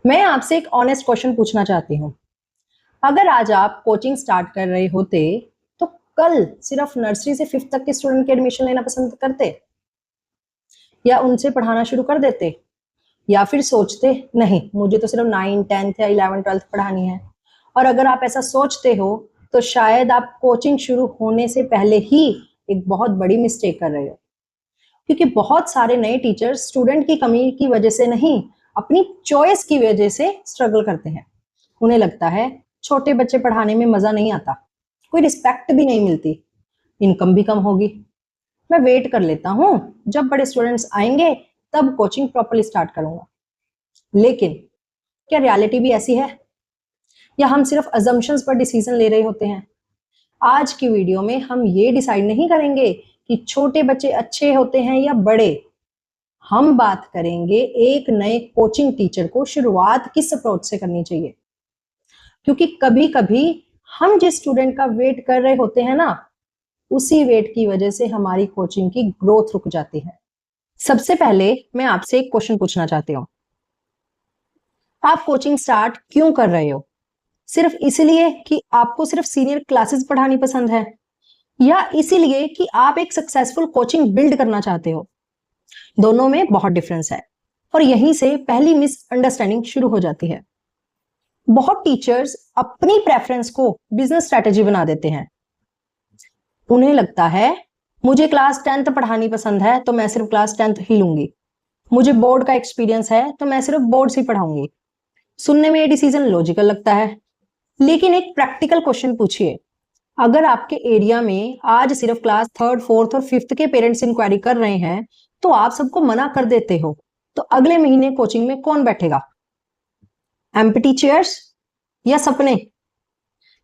मैं आपसे एक ऑनेस्ट क्वेश्चन पूछना चाहती हूँ। अगर आज आप कोचिंग स्टार्ट कर रहे होते तो कल सिर्फ नर्सरी से 5th तक के स्टूडेंट की एडमिशन लेना पसंद करते या उनसे पढ़ाना शुरू कर देते, या फिर सोचते नहीं मुझे तो सिर्फ 9, 10th या 11, 12th पढ़ानी है। और अगर आप ऐसा सोचते हो तो शायद आप कोचिंग शुरू होने से पहले ही एक बहुत बड़ी मिस्टेक कर रहे हो, क्योंकि बहुत सारे नए टीचर्स स्टूडेंट की कमी की वजह से नहीं, अपनी चॉइस की वजह से स्ट्रगल करते हैं। उन्हें लगता है छोटे बच्चे पढ़ाने में मजा नहीं आता, कोई रिस्पेक्ट भी नहीं मिलती, इनकम भी कम होगी, मैं वेट कर लेता हूँ, जब बड़े स्टूडेंट्स आएंगे तब कोचिंग प्रॉपर्ली स्टार्ट करूंगा। लेकिन क्या रियलिटी भी ऐसी है, या हम सिर्फ अजम्पशंस पर डिसीजन ले रहे होते हैं? आज की वीडियो में हम ये डिसाइड नहीं करेंगे कि छोटे बच्चे अच्छे होते हैं या बड़े। हम बात करेंगे एक नए कोचिंग टीचर को शुरुआत किस अप्रोच से करनी चाहिए, क्योंकि कभी कभी हम जिस स्टूडेंट का वेट कर रहे होते हैं ना, उसी वेट की वजह से हमारी कोचिंग की ग्रोथ रुक जाती है। सबसे पहले मैं आपसे एक क्वेश्चन पूछना चाहती हूँ, आप कोचिंग स्टार्ट क्यों कर रहे हो? सिर्फ इसलिए कि आपको सिर्फ सीनियर क्लासेस पढ़ानी पसंद है, या इसीलिए कि आप एक सक्सेसफुल कोचिंग बिल्ड करना चाहते हो? दोनों में बहुत डिफरेंस है और यहीं से पहली मिसअंडरस्टैंडिंग शुरू हो जाती है। बहुत टीचर्स अपनी प्रेफरेंस को बिजनेस स्ट्रेटेजी बना देते हैं। उन्हें लगता है मुझे क्लास 10th पढ़ानी पसंद है तो मैं सिर्फ क्लास 10th ही लूंगी, मुझे बोर्ड का एक्सपीरियंस है तो मैं सिर्फ बोर्ड ही पढ़ाऊंगी। सुनने में ये डिसीजन लॉजिकल लगता है, लेकिन एक प्रैक्टिकल क्वेश्चन पूछिए, अगर आपके एरिया में आज सिर्फ क्लास 3rd, 4th और 5th के पेरेंट्स इंक्वायरी कर रहे हैं तो आप सबको मना कर देते हो, तो अगले महीने कोचिंग में कौन बैठेगा? एम्प्टी चेयर्स या सपने?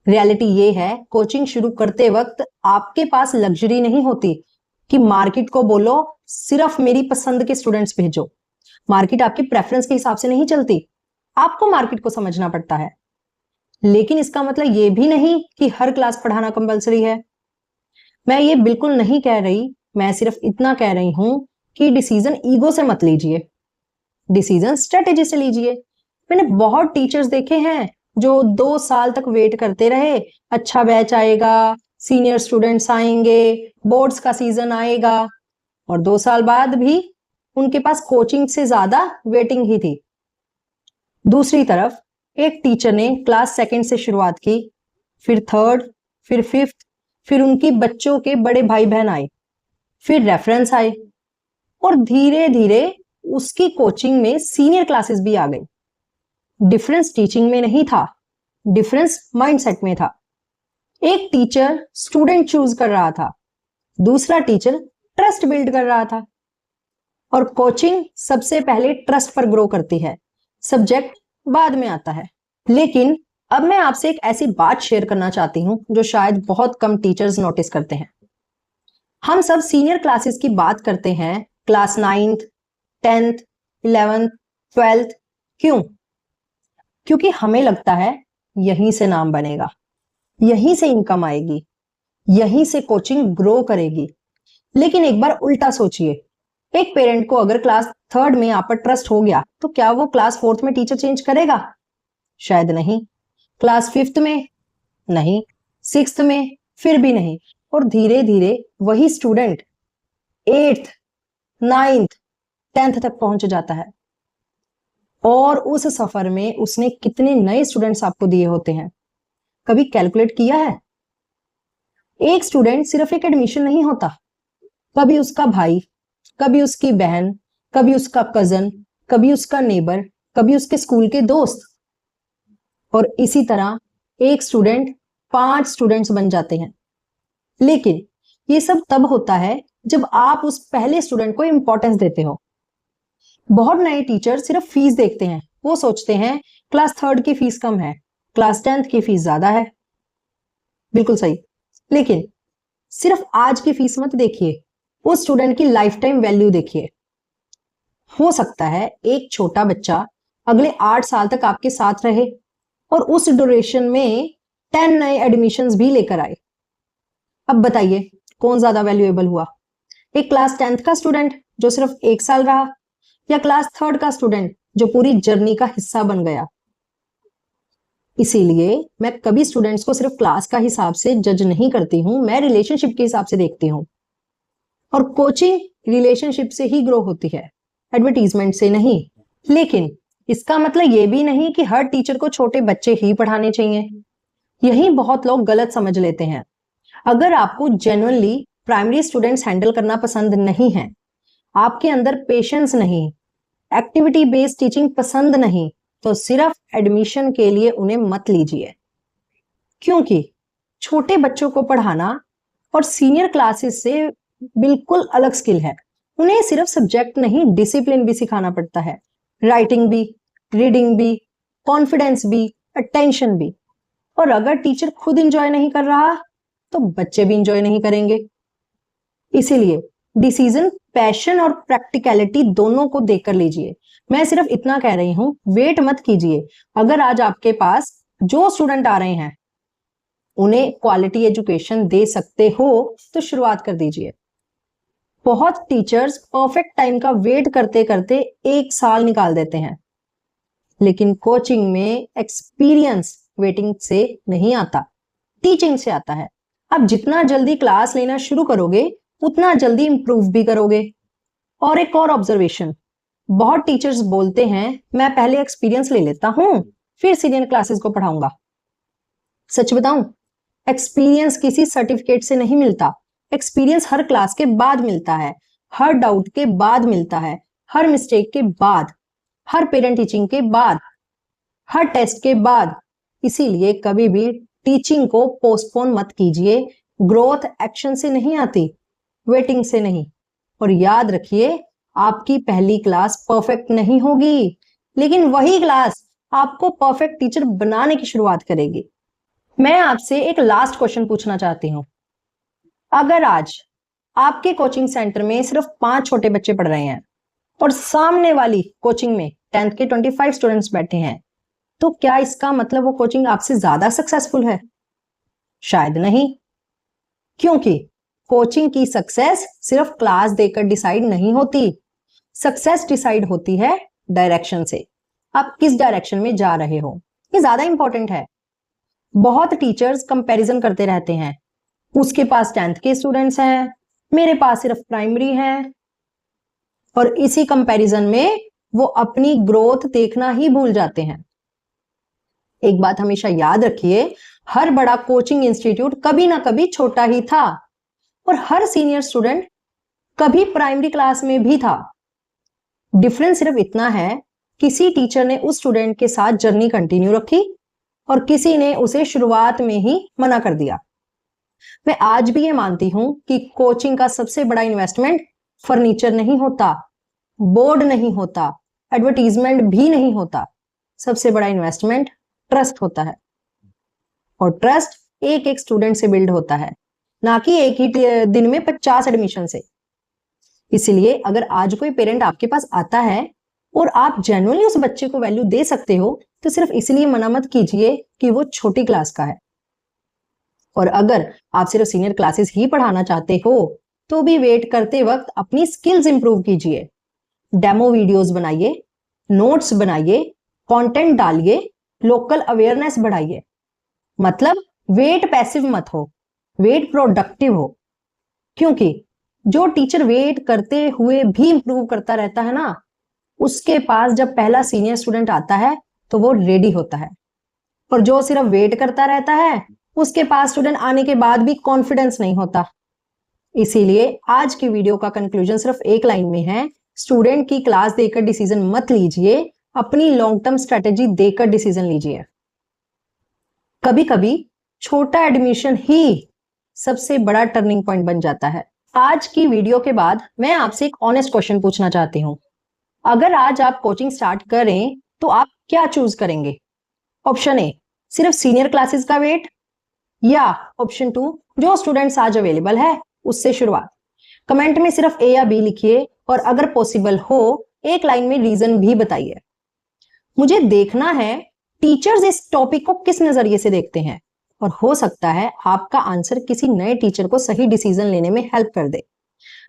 रियलिटी ये है, कोचिंग शुरू करते वक्त आपके पास लग्जरी नहीं होती कि मार्केट को बोलो सिर्फ मेरी पसंद के स्टूडेंट्स भेजो। मार्केट आपकी प्रेफरेंस के हिसाब से नहीं चलती, आपको मार्केट को समझना पड़ता है। लेकिन इसका मतलब ये भी नहीं कि हर क्लास पढ़ाना कंपलसरी है। मैं ये बिल्कुल नहीं कह रही, मैं सिर्फ इतना कह रही हूं कि डिसीजन ईगो से मत लीजिए, डिसीजन स्ट्रेटेजी से लीजिए। मैंने बहुत टीचर्स देखे हैं जो 2 साल तक वेट करते रहे, अच्छा बैच आएगा, सीनियर स्टूडेंट्स आएंगे, बोर्ड्स का सीजन आएगा, और 2 साल बाद भी उनके पास कोचिंग से ज्यादा वेटिंग ही थी। दूसरी तरफ एक टीचर ने क्लास 2nd से शुरुआत की, फिर 3rd, फिर 5th, फिर उनकी बच्चों के बड़े भाई बहन आए, फिर रेफरेंस आए, और धीरे धीरे उसकी कोचिंग में सीनियर क्लासेस भी आ गई। डिफरेंस टीचिंग में नहीं था, डिफरेंस माइंडसेट में था। एक टीचर स्टूडेंट चूज कर रहा था, दूसरा टीचर ट्रस्ट बिल्ड कर रहा था। और कोचिंग सबसे पहले ट्रस्ट पर ग्रो करती है, सब्जेक्ट बाद में आता है। लेकिन अब मैं आपसे एक ऐसी बात शेयर करना चाहती हूं जो शायद बहुत कम टीचर्स नोटिस करते हैं। हम सब सीनियर क्लासेस की बात करते हैं, class 9th, 10th, 11th, 12th। क्यों? क्योंकि हमें लगता है यहीं से नाम बनेगा, यहीं से इनकम आएगी, यहीं से कोचिंग ग्रो करेगी। लेकिन एक बार उल्टा सोचिए, एक पेरेंट को अगर क्लास 3rd में आप पर ट्रस्ट हो गया तो क्या वो क्लास 4th में टीचर चेंज करेगा? शायद नहीं। क्लास 5th में नहीं, 6th में फिर भी नहीं, और धीरे धीरे वही स्टूडेंट 8th, 9th, 10th तक पहुंच जाता है। और उस सफर में उसने कितने नए स्टूडेंट्स आपको दिए होते हैं, कभी कैलकुलेट किया है? एक स्टूडेंट सिर्फ एक एडमिशन नहीं होता, कभी उसका भाई, कभी उसकी बहन, कभी उसका कजन, कभी उसका नेबर, कभी उसके स्कूल के दोस्त, और इसी तरह एक स्टूडेंट 5 स्टूडेंट्स बन जाते हैं। लेकिन ये सब तब होता है जब आप उस पहले स्टूडेंट को इंपॉर्टेंस देते हो। बहुत नए टीचर सिर्फ फीस देखते हैं, वो सोचते हैं क्लास 3rd की फीस कम है, क्लास 10th की फीस ज्यादा है। बिल्कुल सही, लेकिन सिर्फ आज की फीस मत देखिए, उस स्टूडेंट की लाइफ टाइम वैल्यू देखिए। हो सकता है एक छोटा बच्चा अगले 8 साल तक आपके साथ रहे और उस ड्यूरेशन में 10 नए एडमिशंस भी लेकर आए। अब बताइए कौन ज्यादा वैल्यूएबल हुआ, एक क्लास 10th का स्टूडेंट जो सिर्फ 1 साल रहा, या क्लास 3rd का स्टूडेंट जो पूरी जर्नी का हिस्सा बन गया। इसीलिए मैं कभी स्टूडेंट्स को सिर्फ क्लास का हिसाब से जज नहीं करती हूँ, मैं रिलेशनशिप के हिसाब से देखती हूँ। और कोचिंग रिलेशनशिप से ही ग्रो होती है, एडवर्टीजमेंट से नहीं। लेकिन इसका मतलब ये भी नहीं कि हर टीचर को छोटे बच्चे ही पढ़ाने चाहिए। यही बहुत लोग गलत समझ लेते हैं। अगर आपको जेन्युइनली प्राइमरी स्टूडेंट्स हैंडल करना पसंद नहीं है, आपके अंदर पेशेंस नहीं, एक्टिविटी बेस्ड टीचिंग पसंद नहीं, तो सिर्फ एडमिशन के लिए उन्हें मत लीजिए। क्योंकि छोटे बच्चों को पढ़ाना और सीनियर क्लासेस से बिल्कुल अलग स्किल है। उन्हें सिर्फ सब्जेक्ट नहीं, डिसिप्लिन भी सिखाना पड़ता है, राइटिंग भी, रीडिंग भी, कॉन्फिडेंस भी, अटेंशन भी। और अगर टीचर खुद इंजॉय नहीं कर रहा तो बच्चे भी इंजॉय नहीं करेंगे। इसीलिए डिसीजन पैशन और प्रैक्टिकलिटी दोनों को देखकर लीजिए। मैं सिर्फ इतना कह रही हूं, वेट मत कीजिए। अगर आज आपके पास जो स्टूडेंट आ रहे हैं उन्हें क्वालिटी एजुकेशन दे सकते हो तो शुरुआत कर दीजिए। बहुत टीचर्स परफेक्ट टाइम का वेट करते करते 1 साल निकाल देते हैं, लेकिन कोचिंग में एक्सपीरियंस वेटिंग से नहीं आता, टीचिंग से आता है। आप जितना जल्दी क्लास लेना शुरू करोगे उतना जल्दी इंप्रूव भी करोगे। और एक और ऑब्जर्वेशन, बहुत टीचर्स बोलते हैं मैं पहले एक्सपीरियंस ले लेता हूं फिर सीनियर क्लासेस को पढ़ाऊंगा। सच बताऊं, एक्सपीरियंस किसी सर्टिफिकेट से नहीं मिलता। एक्सपीरियंस हर क्लास के बाद मिलता है, हर डाउट के बाद मिलता है, हर मिस्टेक के बाद, हर पेरेंट टीचिंग के बाद, हर टेस्ट के बाद। इसीलिए कभी भी टीचिंग को पोस्टपोन मत कीजिए। ग्रोथ एक्शन से नहीं आती, वेटिंग से नहीं। और याद रखिए, आपकी पहली क्लास परफेक्ट नहीं होगी, लेकिन वही क्लास आपको परफेक्ट टीचर बनाने की शुरुआत करेगी। मैं आपसे एक लास्ट क्वेश्चन पूछना चाहती हूं। अगर आज आपके कोचिंग सेंटर में सिर्फ 5 छोटे बच्चे पढ़ रहे हैं और सामने वाली कोचिंग में 10th के 25 स्टूडेंट्स बैठे हैं, तो क्या इसका मतलब वो कोचिंग आपसे ज्यादा सक्सेसफुल है? शायद नहीं। क्योंकि कोचिंग की सक्सेस सिर्फ क्लास देकर डिसाइड नहीं होती। सक्सेस डिसाइड होती है डायरेक्शन से। आप किस डायरेक्शन में जा रहे हो, ये ज्यादा इंपॉर्टेंट है। बहुत टीचर्स कंपैरिजन करते रहते हैं, उसके पास 10th के स्टूडेंट्स हैं, मेरे पास सिर्फ प्राइमरी हैं। और इसी कंपैरिजन में वो अपनी ग्रोथ देखना ही भूल जाते हैं। एक बात हमेशा याद रखिए, हर बड़ा कोचिंग इंस्टीट्यूट कभी ना कभी छोटा ही था और हर सीनियर स्टूडेंट कभी प्राइमरी क्लास में भी था। डिफरेंस सिर्फ इतना है, किसी टीचर ने उस स्टूडेंट के साथ जर्नी कंटिन्यू रखी और किसी ने उसे शुरुआत में ही मना कर दिया। मैं आज भी ये मानती हूं कि कोचिंग का सबसे बड़ा इन्वेस्टमेंट फर्नीचर नहीं होता, बोर्ड नहीं होता, एडवर्टीजमेंट भी नहीं होता। सबसे बड़ा इन्वेस्टमेंट ट्रस्ट होता है। और ट्रस्ट एक एक स्टूडेंट से बिल्ड होता है, ना कि एक ही दिन में 50 एडमिशन से। इसलिए अगर आज कोई पेरेंट आपके पास आता है और आप जेन्युइनली उस बच्चे को वैल्यू दे सकते हो, तो सिर्फ इसलिए मना मत कीजिए कि वो छोटी क्लास का है। और अगर आप सिर्फ सीनियर क्लासेस ही पढ़ाना चाहते हो तो भी वेट करते वक्त अपनी स्किल्स इंप्रूव कीजिए। डेमो वीडियोस बनाइए, नोट्स बनाइए, कंटेंट डालिए, लोकल अवेयरनेस बढ़ाइए। मतलब वेट पैसिव मत हो, वेट प्रोडक्टिव हो। क्योंकि जो टीचर वेट करते हुए भी इंप्रूव करता रहता है ना, उसके पास जब पहला सीनियर स्टूडेंट आता है तो वो रेडी होता है। और जो सिर्फ वेट करता रहता है, उसके पास स्टूडेंट आने के बाद भी कॉन्फिडेंस नहीं होता। इसीलिए आज की वीडियो का कंक्लूजन सिर्फ एक लाइन में है, स्टूडेंट की क्लास देकर डिसीजन मत लीजिए, अपनी लॉन्ग टर्म स्ट्रेटेजी देकर डिसीजन लीजिए। कभी कभी छोटा एडमिशन ही सबसे बड़ा टर्निंग पॉइंट बन जाता है। आज की वीडियो के बाद मैं आपसे एक ऑनेस्ट क्वेश्चन पूछना चाहती हूँ। अगर आज आप कोचिंग स्टार्ट करें तो आप क्या चूज करेंगे? ऑप्शन ए, सिर्फ सीनियर क्लासेस का वेट, या ऑप्शन 2, जो स्टूडेंट्स आज अवेलेबल है उससे शुरुआत। कमेंट में सिर्फ ए या बी लिखिए और अगर पॉसिबल हो एक लाइन में रीजन भी बताइए। मुझे देखना है टीचर्स इस टॉपिक को किस नजरिए से देखते हैं, और हो सकता है आपका आंसर किसी नए टीचर को सही डिसीजन लेने में हेल्प कर दे।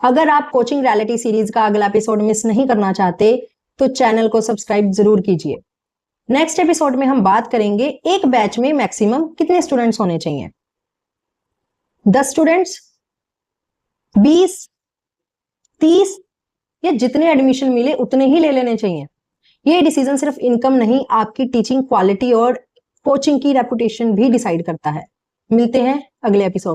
अगर आप कोचिंग रियलिटी सीरीज का अगला एपिसोड मिस नहीं करना चाहते तो चैनल को सब्सक्राइब जरूर कीजिए। नेक्स्ट एपिसोड में हम बात करेंगे एक बैच में मैक्सिमम कितने स्टूडेंट्स होने चाहिए, 10 स्टूडेंट्स, 20, 30 या जितने एडमिशन मिले उतने ही ले लेने चाहिए। ये डिसीजन सिर्फ इनकम नहीं, आपकी टीचिंग क्वालिटी और कोचिंग की रेपुटेशन भी डिसाइड करता है। मिलते हैं अगले एपिसोड।